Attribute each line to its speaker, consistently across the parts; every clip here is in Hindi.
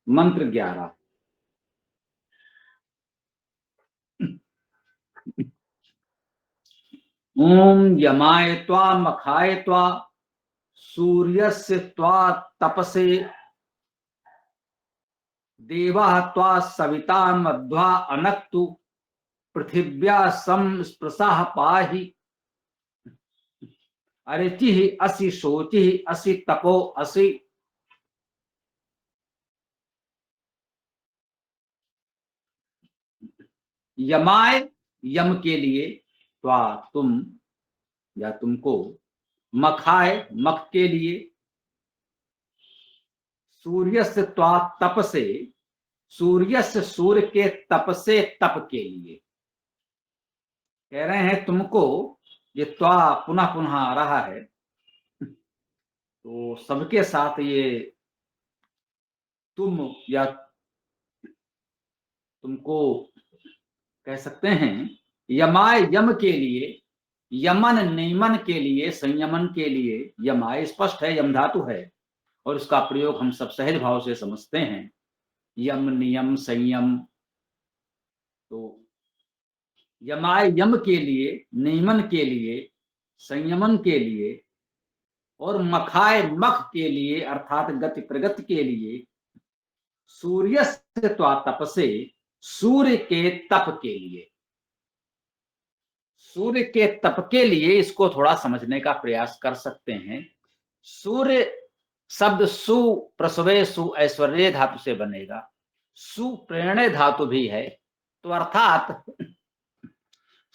Speaker 1: मंत्र 11। ओम यमाय त्वा मखाय त्वा सूर्यस्य त्वा तपसे देवाः त्वा सविता मध्वा अनक्तु पृथिव्या संस्पृशः पाहि। अरिचिः असि शोचिः असि तपो असि। यमाय यम के लिए, त्वा तुम या तुमको, मखाय मख के लिए, सूर्य से त्वा तप से, सूर्य से सूर्य के तप से तप के लिए। कह रहे हैं तुमको, ये त्वा पुनः पुनः आ रहा है, तो सबके साथ ये तुम या तुमको कह सकते हैं। यमाय यम के लिए, यमन नियमन के लिए, संयमन के लिए। यमाय स्पष्ट है, यम धातु है और उसका प्रयोग हम सब सहज भाव से समझते हैं। यम नियम संयम, तो यमाय यम के लिए, नियमन के लिए, संयमन के लिए, और मखाय मख के लिए अर्थात गति प्रगति के लिए। सूर्य से त्वा तप से, सूर्य के तप के लिए। सूर्य के तप के लिए इसको थोड़ा समझने का प्रयास कर सकते हैं। सूर्य शब्द सु प्रसवे सु ऐश्वर्य धातु से बनेगा, सुप्रेरणे धातु भी है, तो अर्थात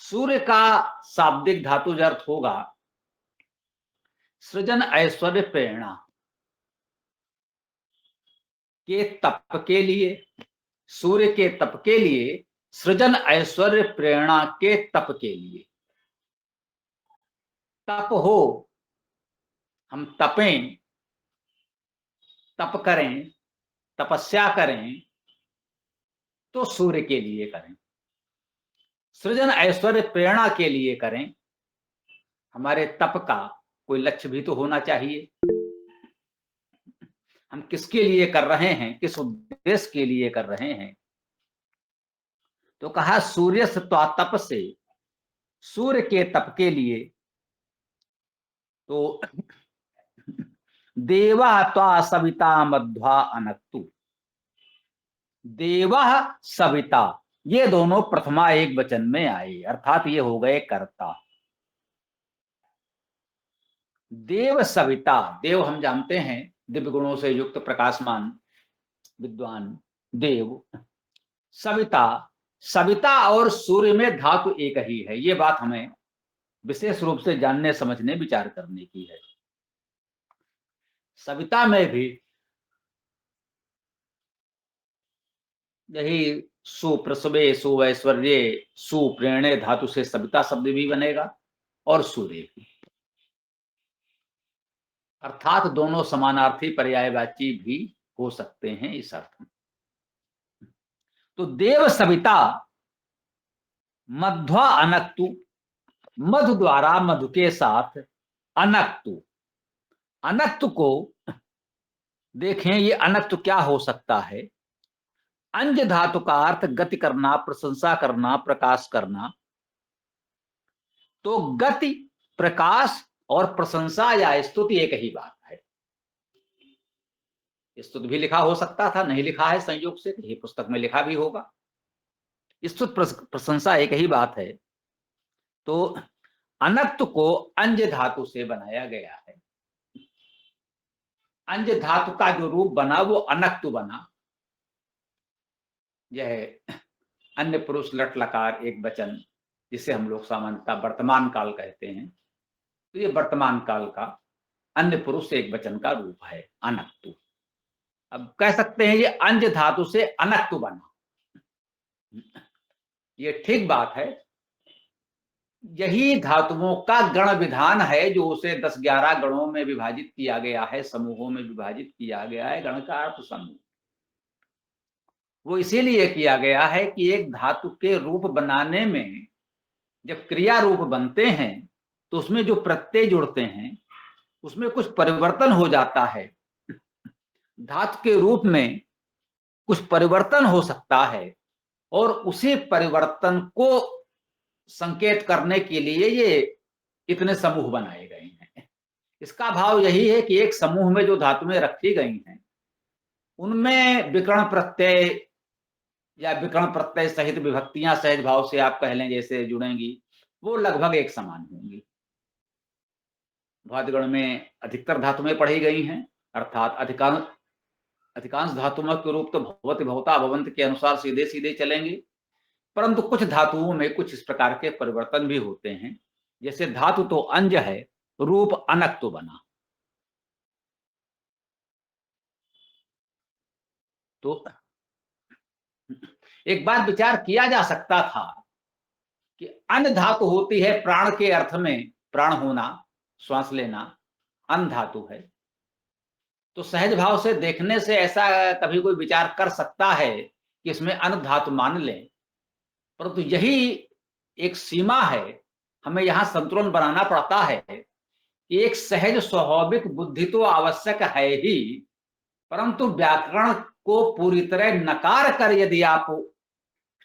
Speaker 1: सूर्य का शाब्दिक धातु अर्थ होगा सृजन ऐश्वर्य प्रेरणा के तप के लिए। सूर्य के तप के लिए, सृजन ऐश्वर्य प्रेरणा के तप के लिए। तप हो, हम तपें, तप करें, तपस्या करें, तो सूर्य के लिए करें। सृजन ऐश्वर्य प्रेरणा के लिए करें। हमारे तप का कोई लक्ष्य भी तो होना चाहिए। हम किसके लिए कर रहे हैं, किस उद्देश्य के लिए कर रहे हैं। तो कहा सूर्य से त्वा तप से, सूर्य के तप के लिए। तो देवा त्वा सविता मध्वा अनक्तु। देवा सविता, ये दोनों प्रथमा एक वचन में आए, अर्थात ये हो गए कर्ता। देव सविता, देव हम जानते हैं दिव्य गुणों से युक्त प्रकाशमान विद्वान देव। सविता, सविता और सूर्य में धातु एक ही है, ये बात हमें विशेष रूप से जानने समझने विचार करने की है। सविता में भी यही सुप्रसवे सुवैश्वर्य सुप्रेरणे धातु से सविता शब्द भी बनेगा और सूर्य भी, अर्थात दोनों समानार्थी पर्यायवाची भी हो सकते हैं इस अर्थ में। तो देव सविता मध्वा अनक्तु, मधु द्वारा मधु के साथ अनक्तु। अनक्तु को देखें, ये अनक्तु क्या हो सकता है। अंज धातु का अर्थ गति करना, प्रशंसा करना, प्रकाश करना। तो गति, प्रकाश और प्रशंसा या स्तुति एक ही बात है। स्तुति भी लिखा हो सकता था, नहीं लिखा है संयोग से, ये पुस्तक में लिखा भी होगा। स्तुत प्रशंसा एक ही बात है। तो अनक्त को अंज धातु से बनाया गया है। अंज धातु का जो रूप बना वो अनक्त बना। यह अन्य पुरुष लट लकार एक वचन, जिसे हम लोग सामान्यतः वर्तमान काल कहते हैं, तो ये वर्तमान काल का अन्य पुरुष एक वचन का रूप है अनक्तु। अब कह सकते हैं ये अंज धातु से अनक्तु बना, ये ठीक बात है। यही धातुओं का गण विधान है जो उसे 10-11 गणों में विभाजित किया गया है, समूहों में विभाजित किया गया है। गण का अर्थ समूह, वो इसीलिए किया गया है कि एक धातु के रूप बनाने में जब क्रिया रूप बनते हैं तो उसमें जो प्रत्यय जुड़ते हैं उसमें कुछ परिवर्तन हो जाता है। धातु के रूप में कुछ परिवर्तन हो सकता है, और उसी परिवर्तन को संकेत करने के लिए ये इतने समूह बनाए गए हैं। इसका भाव यही है कि एक समूह में जो धातुएं रखी गई हैं उनमें विकर्ण प्रत्यय या विकर्ण प्रत्यय सहित विभक्तियां सहज भाव से आप कह लें जैसे जुड़ेंगी, वो लगभग एक समान होंगी। भौतिक गण में अधिकतर धातुएं पढ़ी गई हैं, अर्थात अधिकांश धातुओं के रूप तो भवति भवता भवंत के अनुसार सीधे सीधे चलेंगे, परंतु कुछ धातुओं में कुछ इस प्रकार के परिवर्तन भी होते हैं। जैसे धातु तो अंज है, रूप अनक तो बना। तो एक बार विचार किया जा सकता था कि अन धातु होती है प्राण के अर्थ में, प्राण होना, श्वास लेना अन धातु है। तो सहज भाव से देखने से ऐसा कभी कोई विचार कर सकता है कि इसमें अन धातु मान लें, परंतु यही एक सीमा है, हमें यहां संतुलन बनाना पड़ता है। एक सहज स्वाभाविक बुद्धि तो आवश्यक है ही, परंतु व्याकरण को पूरी तरह नकार कर यदि आप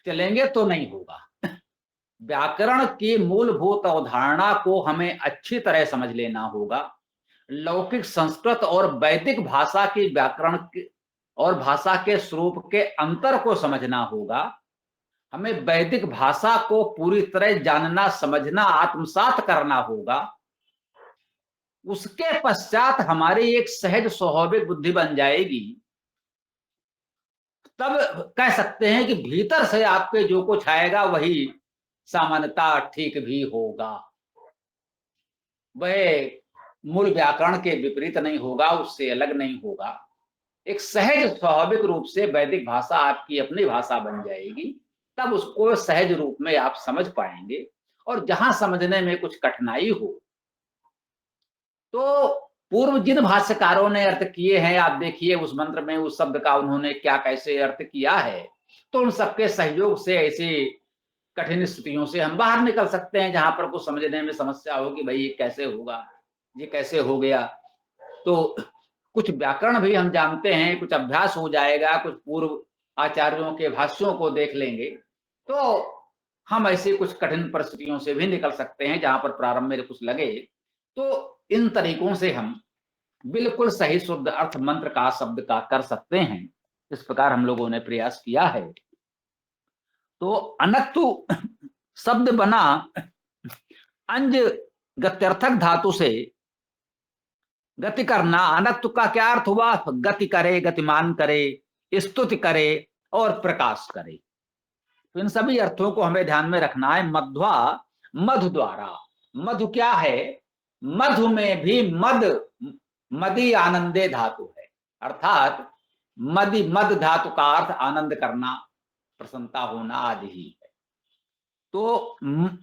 Speaker 1: चलेंगे तो नहीं होगा। व्याकरण की मूलभूत अवधारणा को हमें अच्छी तरह समझ लेना होगा। लौकिक संस्कृत और वैदिक भाषा की व्याकरण और भाषा के स्वरूप के अंतर को समझना होगा। हमें वैदिक भाषा को पूरी तरह जानना, समझना, आत्मसात करना होगा। उसके पश्चात हमारी एक सहज स्वाभाविक बुद्धि बन जाएगी, तब कह सकते हैं कि भीतर से आपके जो कुछ आएगा वही सामान्यता ठीक भी होगा। वह मूल व्याकरण के विपरीत नहीं होगा, उससे अलग नहीं होगा। एक सहज स्वाभाविक रूप से वैदिक भाषा आपकी अपनी भाषा बन जाएगी, तब उसको सहज रूप में आप समझ पाएंगे। और जहां समझने में कुछ कठिनाई हो तो पूर्व जिन भाष्यकारों ने अर्थ किए हैं, आप देखिए उस मंत्र में उस शब्द का उन्होंने क्या कैसे अर्थ किया है, तो उन सबके सहयोग से ऐसी कठिन स्थितियों से हम बाहर निकल सकते हैं जहां पर कुछ समझने में समस्या हो कि भाई ये कैसे होगा, ये कैसे हो गया। तो कुछ व्याकरण भी हम जानते हैं, कुछ अभ्यास हो जाएगा, कुछ पूर्व आचार्यों के भाष्यों को देख लेंगे, तो हम ऐसी कुछ कठिन परिस्थितियों से भी निकल सकते हैं जहां पर प्रारंभ में कुछ लगे। तो इन तरीकों से हम बिल्कुल सही शुद्ध अर्थ मंत्र का शब्द का कर सकते हैं। इस प्रकार हम लोगों ने प्रयास किया है। तो अनक्तु शब्द बना अंज गत्यर्थक धातु से गति करना। अनक्तु का क्या अर्थ हुआ? गति करे, गतिमान करे, स्तुति करे और प्रकाश करे। तो इन सभी अर्थों को हमें ध्यान में रखना है। मध्वा मधु द्वारा। मधु क्या है? मधु में भी मद, मदी आनंदे धातु है, अर्थात मद धातु का अर्थ आनंद करना, प्रसन्नता होना आदि ही है। तो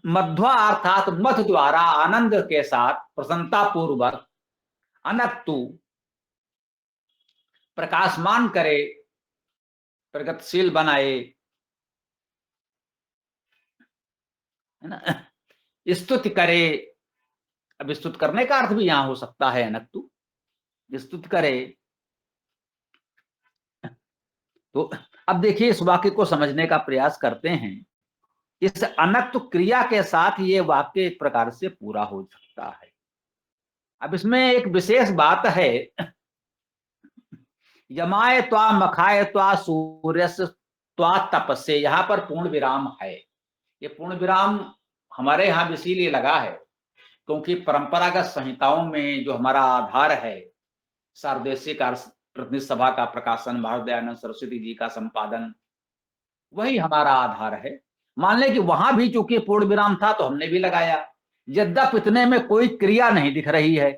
Speaker 1: मध्वा अर्थात मधु द्वारा आनंद के साथ प्रसन्नता पूर्वक अनक्तु प्रकाशमान करे, प्रगतिशील बनाए, है ना, स्तुति करे। अब स्तुत करने का अर्थ भी यहां हो सकता है अनक्तु, स्तुत करे। तो अब देखिए इस वाक्य को समझने का प्रयास करते हैं। इस अनक्तु क्रिया के साथ ये वाक्य एक प्रकार से पूरा हो सकता है। अब इसमें एक विशेष बात है, यमाय त्वा मखाय त्वा सूर्यस त्वा तपसे, यहां पर पूर्ण विराम है। ये पूर्ण विराम हमारे यहां इसीलिए लगा है क्योंकि परंपरागत संहिताओं में जो हमारा आधार है, सार्वदेशिक प्रतिनिधि सभा का प्रकाशन, महाराज दयानंद सरस्वती जी का संपादन, वही हमारा आधार है। मान लें कि वहां भी चूंकि पूर्ण विराम था तो हमने भी लगाया, यद्यप इतने में कोई क्रिया नहीं दिख रही है।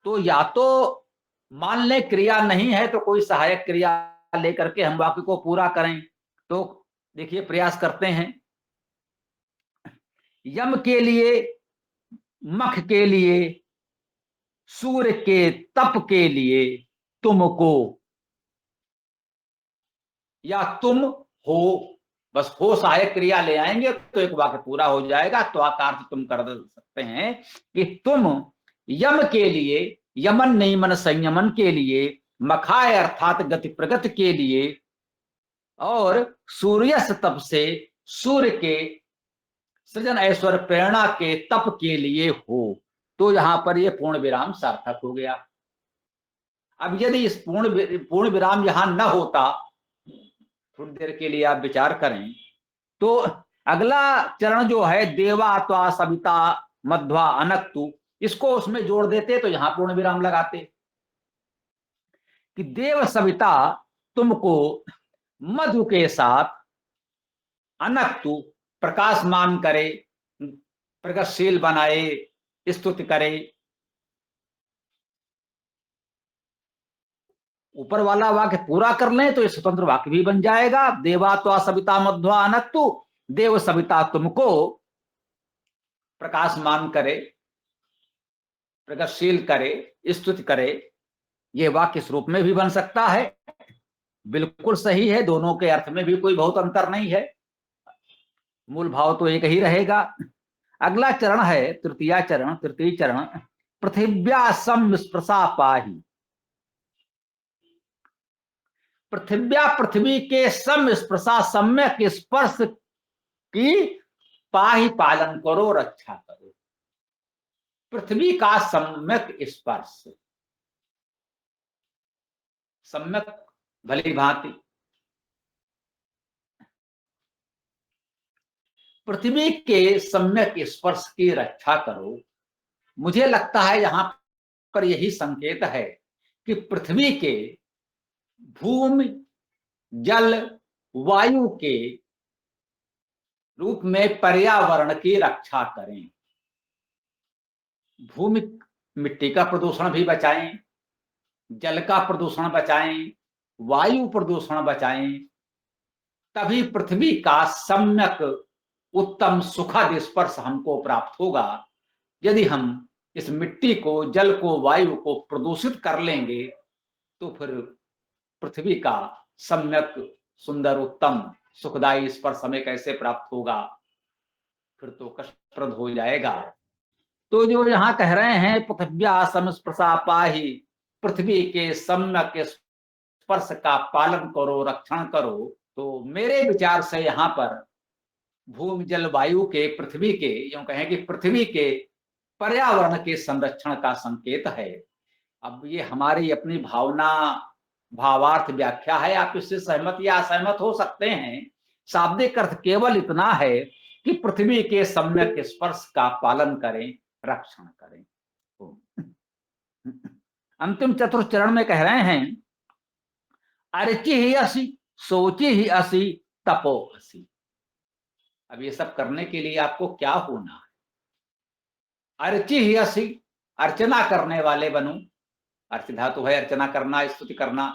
Speaker 1: तो या तो मान लें क्रिया नहीं है तो कोई सहायक क्रिया लेकर के हम वाक्य को पूरा करें। तो देखिए प्रयास करते हैं। यम के लिए, मख के लिए, सूर्य के तप के लिए, तुमको, या तुम हो, बस हो सहायक क्रिया ले आएंगे तो एक वाक्य पूरा हो जाएगा। तो आकार तुम कर सकते हैं कि तुम यम के लिए, यमन नियमन संयमन के लिए, मखाय अर्थात गति प्रगति के लिए, और सूर्य तप से, सूर्य के सृजन ऐश्वर्य प्रेरणा के तप के लिए हो, तो यहां पर ये पूर्ण विराम सार्थक हो गया। अब यदि इस पूर्ण विराम यहां न होता, थोड़ी देर के लिए आप विचार करें, तो अगला चरण जो है देवा त्वा सविता मध्वा अनक्तु, इसको उसमें जोड़ देते तो यहां पूर्ण विराम लगाते कि देव सविता तुमको मधु के साथ अनक्तु प्रकाशमान करे, प्रगतिशील बनाए, स्तुति करे। ऊपर वाला वाक्य पूरा कर लें तो ये स्वतंत्र वाक्य भी बन जाएगा। देवा त्वा सविता मध्वा अनक्तु, देव सविता तुमको प्रकाशमान करे, प्रगतिशील करे, स्तुति करे। ये वाक्य इस रूप में भी बन सकता है, बिल्कुल सही है, दोनों के अर्थ में भी कोई बहुत अंतर नहीं है, मूल भाव तो एक ही रहेगा। अगला चरण है तृतीय चरण, पृथिव्या संस्पृशा पाही। पृथिव्या पृथ्वी के संस्पृशा सम्यक स्पर्श की पाही, पालन करो, रक्षा करो। पृथ्वी का सम्यक स्पर्श, सम्यक भली भांति, पृथ्वी के सम्यक स्पर्श की रक्षा करो। मुझे लगता है यहां पर यही संकेत है कि पृथ्वी के, भूमि, जल, वायु के रूप में पर्यावरण की रक्षा करें। भूमि, मिट्टी का प्रदूषण भी बचाएं, जल का प्रदूषण बचाएं, वायु प्रदूषण बचाएं, तभी पृथ्वी का सम्यक उत्तम सुखद स्पर्श हमको प्राप्त होगा। यदि हम इस मिट्टी को, जल को, वायु को प्रदूषित कर लेंगे तो फिर पृथ्वी का सम्यक सुंदर उत्तम सुखदायी स्पर्श हमें कैसे प्राप्त होगा, फिर तो कष्टप्रद हो जाएगा। तो जो यहां कह रहे हैं पृथ्व्या संस्पृशा पाही, पृथ्वी के सम्यक स्पर्श का पालन करो, रक्षण करो, तो मेरे विचार से यहां पर भूमि, जल, वायु के, पृथ्वी के, यूं कहें कि पृथ्वी के पर्यावरण के संरक्षण का संकेत है। अब ये हमारी अपनी भावना, भावार्थ व्याख्या है, आप इससे सहमत या असहमत हो सकते हैं। शाब्दिक अर्थ केवल इतना है कि पृथ्वी के सम्यक स्पर्श का पालन करें, रक्षण करें। अंतिम चतुर्थ चरण में कह रहे हैं अर्चि ही असि, सोची ही असि, तपो असि। अब ये सब करने के लिए आपको क्या होना है? अर्चि ही असि, अर्चना करने वाले बनो। अर्च धातु है अर्चना करना, स्तुति करना।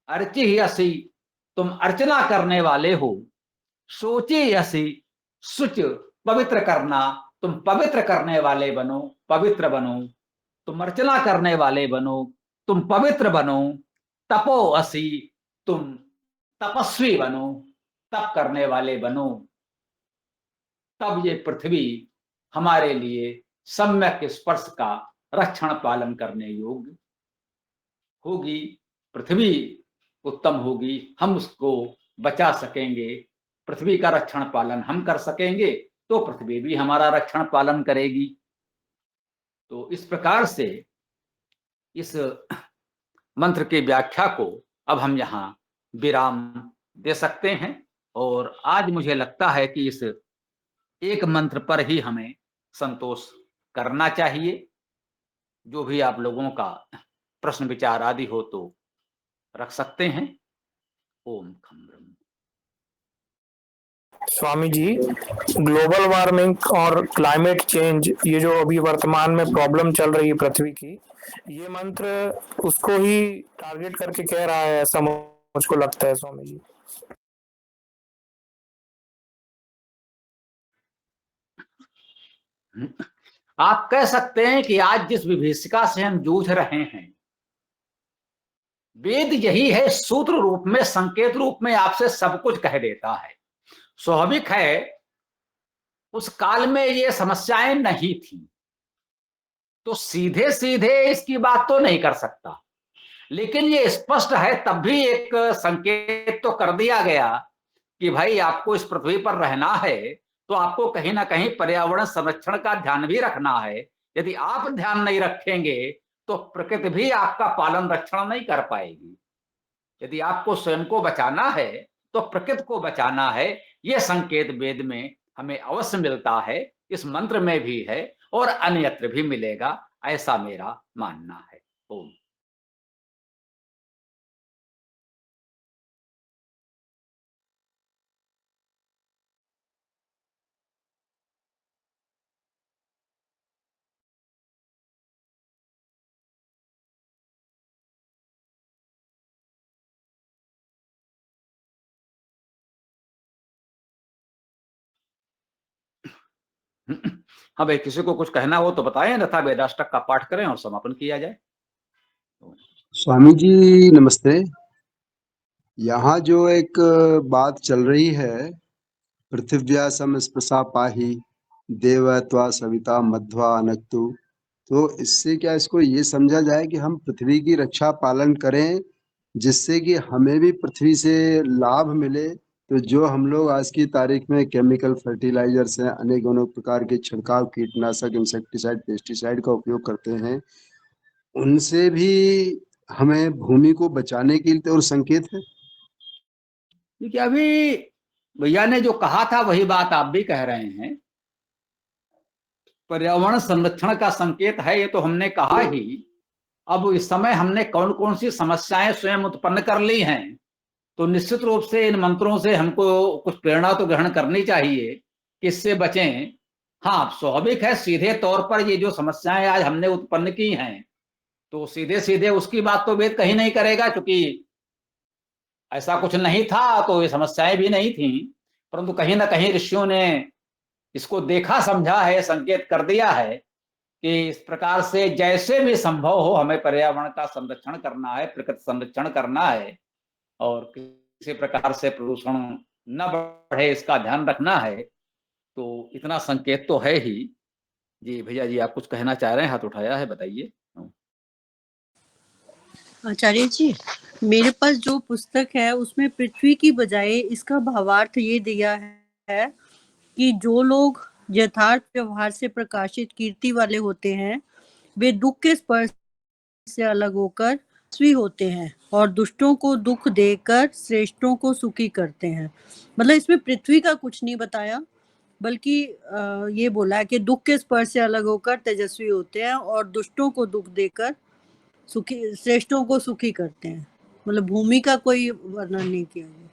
Speaker 1: अर्चि ही असि, तुम अर्चना करने वाले हो। सोची असि, शुच पवित्र करना, तुम पवित्र करने वाले बनो, पवित्र बनो। तुम अर्चना करने वाले बनो, तुम पवित्र बनो। तपो असि, तुम तपस्वी बनो, तप करने वाले बनो। तब ये पृथ्वी हमारे लिए सम्यक स्पर्श का रक्षण पालन करने योग्य होगी। पृथ्वी उत्तम होगी, हम उसको बचा सकेंगे। पृथ्वी का रक्षण पालन हम कर सकेंगे तो पृथ्वी भी हमारा रक्षण पालन करेगी। तो इस प्रकार से इस मंत्र की व्याख्या को अब हम यहाँ विराम दे सकते हैं। और आज मुझे लगता है कि इस एक मंत्र पर ही हमें संतोष करना चाहिए। जो भी आप लोगों का प्रश्न विचार आदि हो तो रख सकते हैं। ओम खम ब्रह्म।
Speaker 2: स्वामी जी, ग्लोबल वार्मिंग और क्लाइमेट चेंज, ये जो अभी वर्तमान में प्रॉब्लम चल रही है पृथ्वी की, ये मंत्र उसको ही टारगेट करके कह रहा है, ऐसा मुझको लगता है स्वामी जी।
Speaker 1: आप कह सकते हैं कि आज जिस विभीषिका से हम जूझ रहे हैं, वेद यही है, सूत्र रूप में, संकेत रूप में आपसे सब कुछ कह देता है। स्वाभाविक है उस काल में ये समस्याएं नहीं थी, तो सीधे सीधे इसकी बात तो नहीं कर सकता, लेकिन ये स्पष्ट है, तब भी एक संकेत तो कर दिया गया कि भाई आपको इस पृथ्वी पर रहना है तो आपको कहीं ना कहीं पर्यावरण संरक्षण का ध्यान भी रखना है। यदि आप ध्यान नहीं रखेंगे तो प्रकृति भी आपका पालन रक्षण नहीं कर पाएगी। यदि आपको स्वयं को बचाना है तो प्रकृति को बचाना है। यह संकेत वेद में हमें अवश्य मिलता है, इस मंत्र में भी है और अन्यत्र भी मिलेगा, ऐसा मेरा मानना है। ओम। हाँ भाई, किसी को कुछ कहना हो तो बताएं, अन्यथा वेदाष्टक का पाठ करें और समापन किया जाए।
Speaker 3: स्वामी जी नमस्ते। यहाँ जो एक बात चल रही है, पृथिव्या सम स्पृशा पाहि देव त्वा सविता मध्वा अनक्तु, तो इससे क्या इसको ये समझा जाए कि हम पृथ्वी की रक्षा पालन करें जिससे कि हमें भी पृथ्वी से लाभ मिले। तो जो हम लोग आज की तारीख में केमिकल फर्टिलाइजर्स हैं, अनेक अनेक प्रकार के छिड़काव कीटनाशक इंसेक्टिसाइड पेस्टिसाइड का उपयोग करते हैं, उनसे भी हमें भूमि को बचाने के लिए और संकेत है।
Speaker 1: देखिए, अभी भैया ने जो कहा था वही बात आप भी कह रहे हैं। पर्यावरण संरक्षण का संकेत है, ये तो हमने कहा ही। अब इस समय हमने कौन कौन सी समस्याएं स्वयं उत्पन्न कर ली हैं, तो निश्चित रूप से इन मंत्रों से हमको कुछ प्रेरणा तो ग्रहण करनी चाहिए कि इससे बचें। हाँ, स्वाभाविक है, सीधे तौर पर ये जो समस्याएं आज हमने उत्पन्न की हैं, तो सीधे सीधे उसकी बात तो वेद कहीं नहीं करेगा, क्योंकि ऐसा कुछ नहीं था तो ये समस्याएं भी नहीं थी। परंतु कहीं ना कहीं ऋषियों ने इसको देखा, समझा है, संकेत कर दिया है कि इस प्रकार से जैसे भी संभव हो हमें पर्यावरण का संरक्षण करना है, प्रकृति संरक्षण करना है और किसी प्रकार से प्रदूषण न बढ़े इसका ध्यान रखना है। तो इतना संकेत तो है ही। जी भैया जी, आप कुछ कहना चाह रहे हैं, हाथ उठाया है, बताइए।
Speaker 4: आचार्य जी, मेरे पास जो पुस्तक है उसमें पृथ्वी की बजाय इसका भावार्थ ये दिया है कि जो लोग यथार्थ व्यवहार से प्रकाशित कीर्ति वाले होते हैं वे दुख के स्पर्श से अलग होकर तेजस्वी होते हैं और दुष्टों को दुख देकर श्रेष्ठों को सुखी करते हैं। मतलब इसमें पृथ्वी का कुछ नहीं बताया, बल्कि ये बोला है कि दुख के स्पर्श से अलग होकर तेजस्वी होते हैं और दुष्टों को दुख देकर सुखी, श्रेष्ठों को सुखी करते हैं। मतलब भूमि का कोई वर्णन नहीं किया गया।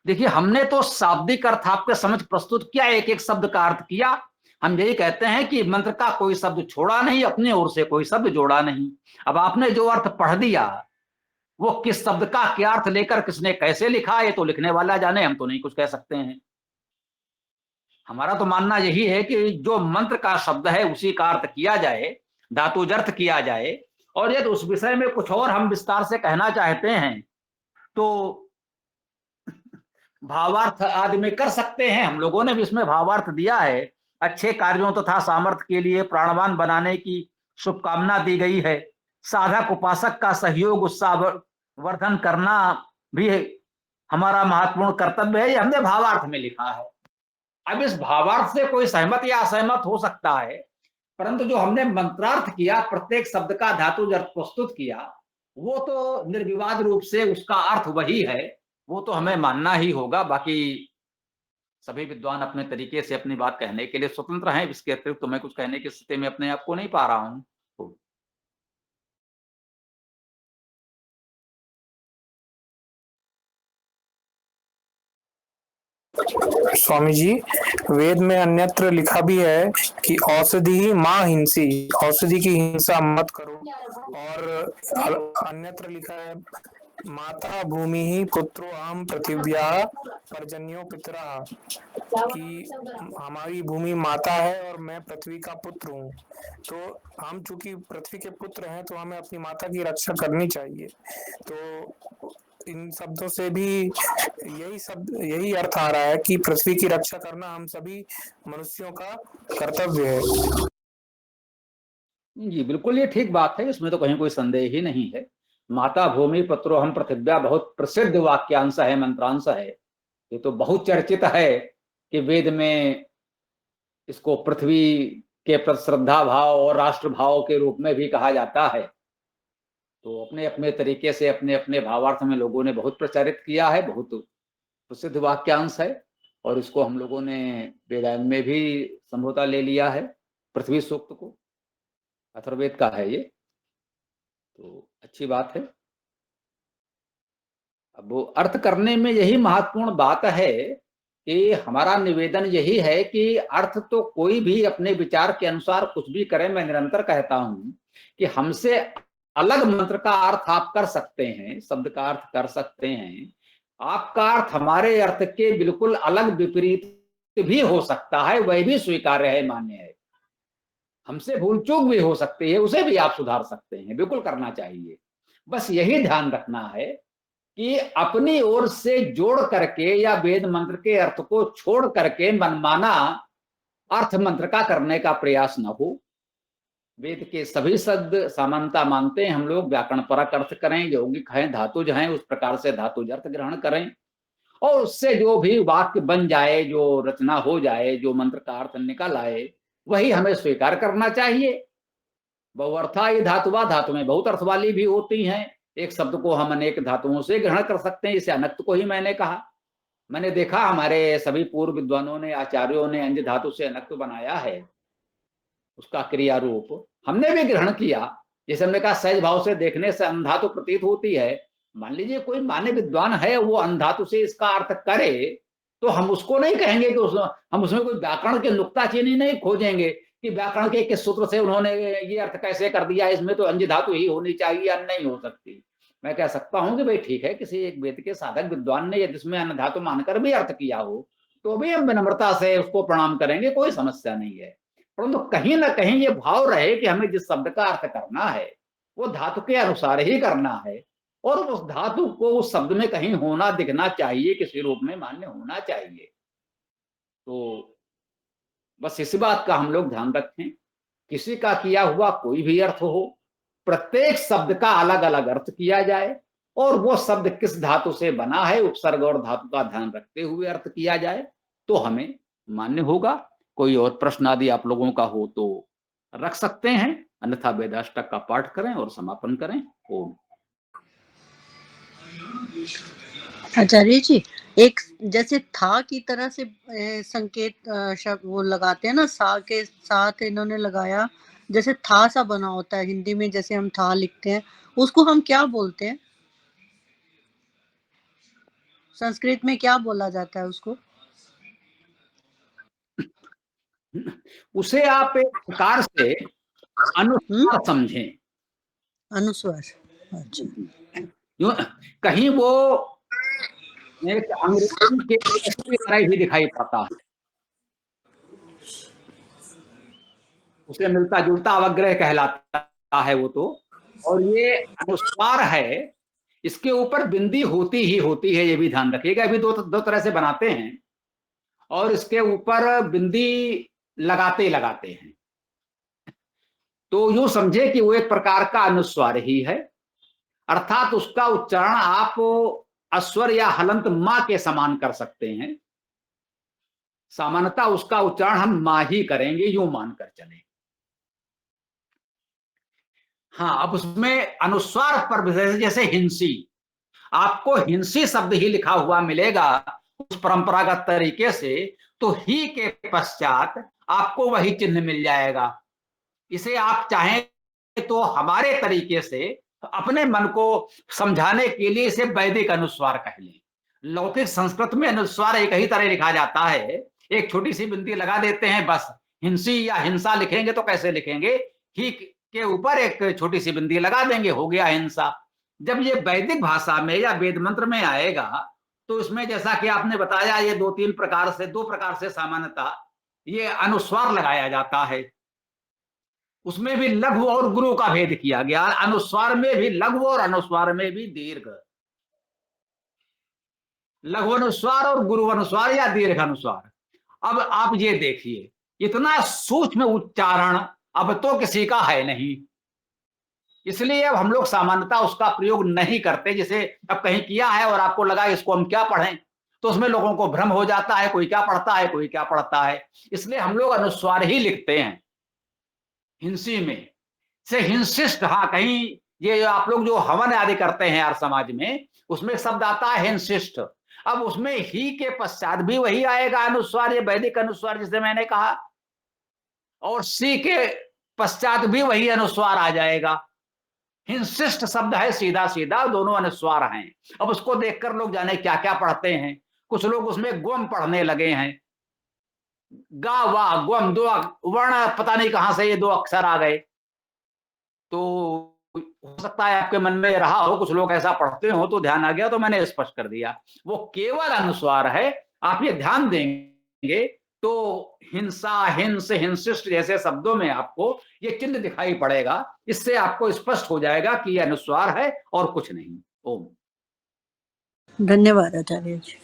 Speaker 1: देखिए, हमने तो शाब्दिक अर्थ आपके समझ प्रस्तुत किया, एक एक शब्द का अर्थ किया। हम यही कहते हैं कि मंत्र का कोई शब्द छोड़ा नहीं, अपने ओर से कोई शब्द जोड़ा नहीं। अब आपने जो अर्थ पढ़ दिया वो किस शब्द का क्या अर्थ लेकर किसने कैसे लिखा, ये तो लिखने वाला जाने, हम तो नहीं कुछ कह सकते हैं। हमारा तो मानना यही है कि जो मंत्र का शब्द है उसी का अर्थ किया जाए, धातुजर्थ किया जाए। और यदि उस विषय में कुछ और हम विस्तार से कहना चाहते हैं तो भावार्थ आदि में कर सकते हैं। हम लोगों ने भी इसमें भावार्थ दिया है। अच्छे कार्यों तथा सामर्थ्य के लिए प्राणवान बनाने की शुभकामना दी गई है। साधक उपासक का सहयोग उत्साह वर्धन करना भी हमारा महत्वपूर्ण कर्तव्य है, ये हमने भावार्थ में लिखा है। अब इस भावार्थ से कोई सहमत या असहमत हो सकता है, परंतु जो हमने मंत्रार्थ किया, प्रत्येक शब्द का धातु अर्थ प्रस्तुत किया, वो तो निर्विवाद रूप से उसका अर्थ वही है, वो तो हमें मानना ही होगा। बाकी सभी विद्वान अपने तरीके से अपनी बात कहने के लिए स्वतंत्र हैं। इसके अतिरिक्त तो मैं कुछ कहने की स्थिति में अपने आप को नहीं पा रहा हूं।
Speaker 2: स्वामी जी, वेद में अन्यत्र लिखा भी है कि औषधि माँ हिंसी, औषधि की हिंसा मत करो। और अन्यत्र लिखा है माता भूमि ही पुत्रो अहम पृथिव्या पर्जन्यो पितरा, कि हमारी भूमि माता है और मैं पृथ्वी का पुत्र हूँ। तो हम चूंकि पृथ्वी के पुत्र हैं तो हमें अपनी माता की रक्षा करनी चाहिए। तो इन शब्दों से भी यही अर्थ आ रहा है कि पृथ्वी की रक्षा करना हम सभी मनुष्यों का कर्तव्य है।
Speaker 1: जी बिल्कुल, ये ठीक बात है, इसमें तो कहीं कोई संदेह ही नहीं है। माता भूमि पुत्रो हम पृथिव्या बहुत प्रसिद्ध वाक्यांश है, मंत्रांश है। ये तो बहुत चर्चित है कि वेद में इसको पृथ्वी के प्रति श्रद्धा भाव और राष्ट्र भाव के रूप में भी कहा जाता है। तो अपने अपने तरीके से अपने अपने भावार्थ में लोगों ने बहुत प्रचारित किया है, बहुत प्रसिद्ध वाक्यांश है। और इसको हम लोगों ने वेदांत में भी संभवतः ले लिया है, पृथ्वी सूक्त को, अथर्ववेद का है ये, तो अच्छी बात है। अब वो अर्थ करने में यही महत्वपूर्ण बात है कि हमारा निवेदन यही है कि अर्थ तो कोई भी अपने विचार के अनुसार कुछ भी करे। मैं निरंतर कहता हूं कि हमसे अलग मंत्र का अर्थ आप कर सकते हैं, शब्द का अर्थ कर सकते हैं, आपका अर्थ हमारे अर्थ के बिल्कुल अलग विपरीत भी हो सकता है, वह भी स्वीकार्य है, मान्य है। हमसे भूल चूक भी हो सकती है, उसे भी आप सुधार सकते हैं, बिल्कुल करना चाहिए। बस यही ध्यान रखना है कि अपनी ओर से जोड़ करके या वेद मंत्र के अर्थ को छोड़ करके मनमाना अर्थ मंत्र का करने का प्रयास न हो। वेद के सभी शब्द समानता मानते हैं हम लोग, व्याकरण परक अर्थ करें, यौगिक हैं, धातुज हैं, उस प्रकार से धातुज अर्थ ग्रहण करें और उससे जो भी वाक्य बन जाए, जो रचना हो जाए, जो मंत्र का अर्थ निकल आए, वही हमें स्वीकार करना चाहिए। बहुअर्था ये धातुवा, धातु में बहुत अर्थ वाली भी होती हैं। एक शब्द को हम अनेक धातुओं से ग्रहण कर सकते हैं, इसे अनक्त को ही मैंने कहा। मैंने देखा हमारे सभी पूर्व विद्वानों ने, आचार्यों ने अंज धातु से अनक्त बनाया है, उसका क्रिया रूप हमने भी ग्रहण किया। जैसे हमने कहा सहज भाव से देखने से अंधातु प्रतीत होती है। मान लीजिए कोई मान्य विद्वान है, वो अंधातु से इसका अर्थ करे, तो हम उसको नहीं कहेंगे कि हम उसमें कोई व्याकरण के नुक्ताचीनी नहीं खोजेंगे कि व्याकरण के किस सूत्र से उन्होंने ये अर्थ कैसे कर दिया, इसमें तो अंज धातु ही होनी चाहिए, अन्य नहीं हो सकती। मैं कह सकता हूं कि भाई ठीक है, किसी एक वेद के साधक विद्वान ने यदि इसमें अन्य धातु मानकर भी अर्थ किया हो तो भी हम विनम्रता से उसको प्रणाम करेंगे, कोई समस्या नहीं है। परंतु कहीं ना कहीं ये भाव रहे कि हमें जिस शब्द का अर्थ करना है वो धातु के अनुसार ही करना है, और उस धातु को उस शब्द में कहीं होना दिखना चाहिए, किसी रूप में मान्य होना चाहिए। तो बस इसी बात का हम लोग ध्यान रखें, किसी का किया हुआ कोई भी अर्थ हो, प्रत्येक शब्द का अलग अलग अर्थ किया जाए और वो शब्द किस धातु से बना है, उपसर्ग और धातु का ध्यान रखते हुए अर्थ किया जाए तो हमें मान्य होगा। कोई और प्रश्न आदि आप लोगों का हो तो रख सकते हैं, अन्यथा वेदाष्टक का पाठ करें और समापन करें। ओम।
Speaker 4: आचार्य जी, एक जैसे था की तरह से संकेत शब्द वो लगाते हैं ना, सा के साथ इन्होंने लगाया, जैसे था सा बना होता है हिंदी में, जैसे हम था लिखते हैं, उसको हम क्या बोलते हैं? संस्कृत में क्या बोला जाता है उसको?
Speaker 1: उसे आप एक प्रकार से अनुस्वार समझें।
Speaker 4: अनुस्वार, अच्छा।
Speaker 1: कहीं वो एक अंग्रेजी के की तरह ही दिखाई पड़ता है, उसे मिलता जुलता अवग्रह कहलाता है वो तो। और ये अनुस्वार है, इसके ऊपर बिंदी होती ही होती है, ये भी ध्यान रखिएगा। अभी दो तरह से बनाते हैं और इसके ऊपर बिंदी लगाते लगाते हैं, तो यूं समझे कि वो एक प्रकार का अनुस्वार ही है, अर्थात उसका उच्चारण आप अस्वर या हलंत मां के समान कर सकते हैं। सामान्यतः उसका उच्चारण हम मां ही करेंगे, यूं मानकर चले। हाँ, अब उसमें अनुस्वार पर विशेष, जैसे हिंसी, आपको हिंसी शब्द ही लिखा हुआ मिलेगा उस परंपरागत तरीके से, तो ही के पश्चात आपको वही चिन्ह मिल जाएगा। इसे आप चाहें तो हमारे तरीके से अपने मन को समझाने के लिए इसे वैदिक अनुस्वार कह लें। लौकिक संस्कृत में अनुस्वार एक ही तरह लिखा जाता है, एक छोटी सी बिंदी लगा देते हैं बस। हिंसी या हिंसा लिखेंगे तो कैसे लिखेंगे, ही के ऊपर एक छोटी सी बिंदी लगा देंगे, हो गया हिंसा। जब ये वैदिक भाषा में या वेद मंत्र में आएगा तो इसमें जैसा कि आपने बताया, ये दो प्रकार से सामान्यतः ये अनुस्वार लगाया जाता है। उसमें भी लघु और गुरु का भेद किया गया, अनुस्वार में भी लघु और अनुस्वार में भी दीर्घ। लघु अनुस्वार और गुरु अनुस्वार या दीर्घ अनुस्वार। अब आप ये देखिए, इतना सूक्ष्म उच्चारण अब तो किसी का है नहीं, इसलिए अब हम लोग सामान्यतः उसका प्रयोग नहीं करते। जैसे अब कहीं किया है और आपको लगा इसको हम क्या पढ़ें, तो उसमें लोगों को भ्रम हो जाता है, कोई क्या पढ़ता है कोई क्या पढ़ता है, इसलिए हम लोग अनुस्वार ही लिखते हैं हिंसी में से हिंसिस्ट। हाँ, कहीं ये आप लोग जो हवन आदि करते हैं यार समाज में, उसमें एक शब्द आता है हिंसिस्ट। अब उसमें ही के पश्चात भी वही आएगा अनुस्वार, ये वैदिक अनुस्वार जिसे मैंने कहा, और सी के पश्चात भी वही अनुस्वार आ जाएगा। हिंसिस्ट शब्द है सीधा सीधा, दोनों अनुस्वार हैं। अब उसको देखकर लोग जाने क्या क्या पढ़ते हैं, कुछ लोग उसमें ग्वम पढ़ने लगे हैं, गा वा ग्वम, दो वर्ण पता नहीं कहां से ये दो अक्षर आ गए। तो हो सकता है आपके मन में रहा हो, कुछ लोग ऐसा पढ़ते हो तो ध्यान आ गया, तो मैंने स्पष्ट कर दिया, वो केवल अनुस्वार है। आप ये ध्यान देंगे तो हिंसा, हिंस, हिंसिस्ट जैसे शब्दों में आपको ये चिन्ह दिखाई पड़ेगा, इससे आपको स्पष्ट हो जाएगा कि ये अनुस्वार है और कुछ नहीं। ओम।
Speaker 4: धन्यवाद आचार्य जी।